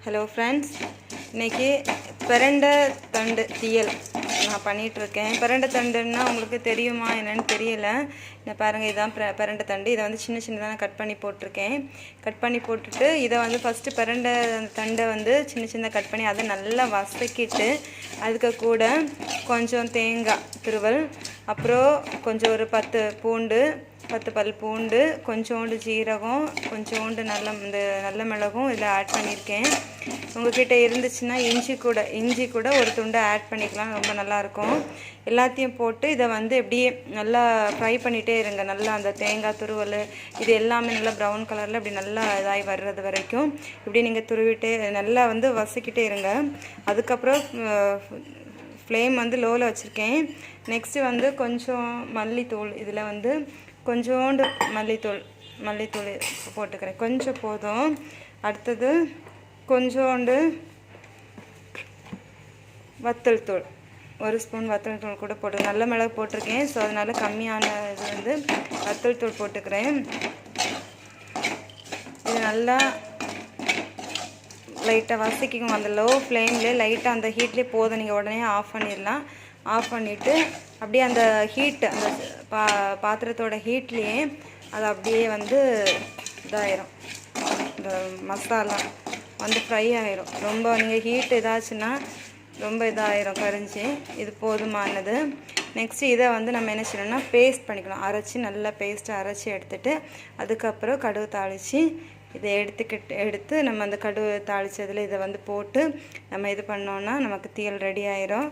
Hello friends, இன்றைக்கி பிரண்டை தண்டு தீயல் நான் பண்ணிகிட்ருக்கேன். பிரண்டை தண்டுன்னா உங்களுக்கு தெரியுமா என்னென்னு தெரியலை. நான் பாருங்கள், இதுதான் பிரண்டை தண்டு. இதை வந்து சின்ன சின்னதாக நான் கட் பண்ணி போட்டிருக்கேன். கட் பண்ணி போட்டுட்டு இதை வந்து ஃபஸ்ட்டு பிரண்டை தண்டை வந்து சின்ன சின்னதாக கட் பண்ணி அதை நல்லா வதக்கிட்டு அதுக்கு கூட கொஞ்சம் தேங்காய் துருவல், அப்புறம் கொஞ்சம் ஒரு 10 பல் பூண்டு, கொஞ்சோண்டு ஜீரகம், கொஞ்சோண்டு நல்ல மிளகும் இதில் ஆட் பண்ணியிருக்கேன். உங்கள்கிட்ட இருந்துச்சுன்னா இஞ்சி கூட ஒரு துண்டை ஆட் பண்ணிக்கலாம், ரொம்ப நல்லாயிருக்கும். எல்லாத்தையும் போட்டு இதை வந்து இப்படியே நல்லா ஃப்ரை பண்ணிகிட்டே இருங்க. நல்லா அந்த தேங்காய் துருவல் இது எல்லாமே நல்லா ப்ரௌன் கலரில் இப்படி நல்லா இதாகி வர்றது வரைக்கும் இப்படி நீங்கள் துருவிட்டே நல்லா வந்து வதக்கிட்டே இருங்க. அதுக்கப்புறம் ஃப்ளேம் வந்து லோவில் வச்சுருக்கேன். நெக்ஸ்ட்டு வந்து கொஞ்சம் மல்லித்தூள், இதில் வந்து கொஞ்சோண்டு மல்லித்தூள் போட்டுக்கிறேன், கொஞ்சம் போதும். அடுத்தது கொஞ்சோண்டு வத்தல் தூள், 1 ஸ்பூன் வத்தல் தூள் கூட போட்டு, நல்ல மிளகு போட்டிருக்கேன். ஸோ அதனால் கம்மியான இது வந்து வத்தல் தூள் போட்டுக்கிறேன். இது நல்லா லைட்டாக வதக்கிக்கோங்க. அந்த லோ ஃப்ளேம்லேயே லைட்டாக அந்த ஹீட்லேயே போதும். நீங்கள் உடனே ஆஃப் பண்ணிடலாம். ஆஃப் பண்ணிவிட்டு அப்படியே அந்த ஹீட்டு அந்த பாத்திரத்தோட ஹீட்லேயே அது அப்படியே வந்து இதாயிரும். இந்த மசாலா வந்து ஃப்ரை ஆயிரும். ரொம்ப நீங்கள் ஹீட் இதாச்சுன்னா ரொம்ப இதாயிரும், கரிஞ்சு. இது போதுமானது. நெக்ஸ்ட்டு இதை வந்து நம்ம என்ன செய்யணும்னா பேஸ்ட் பண்ணிக்கலாம். நல்லா பேஸ்ட்டை அரைச்சி எடுத்துகிட்டு அதுக்கப்புறம் கடுகு தாளித்து இதை எடுத்து நம்ம அந்த கடுகு தாளித்ததில் இதை வந்து போட்டு நம்ம இது பண்ணோன்னா நமக்கு தீயல் ரெடி ஆயிரும்.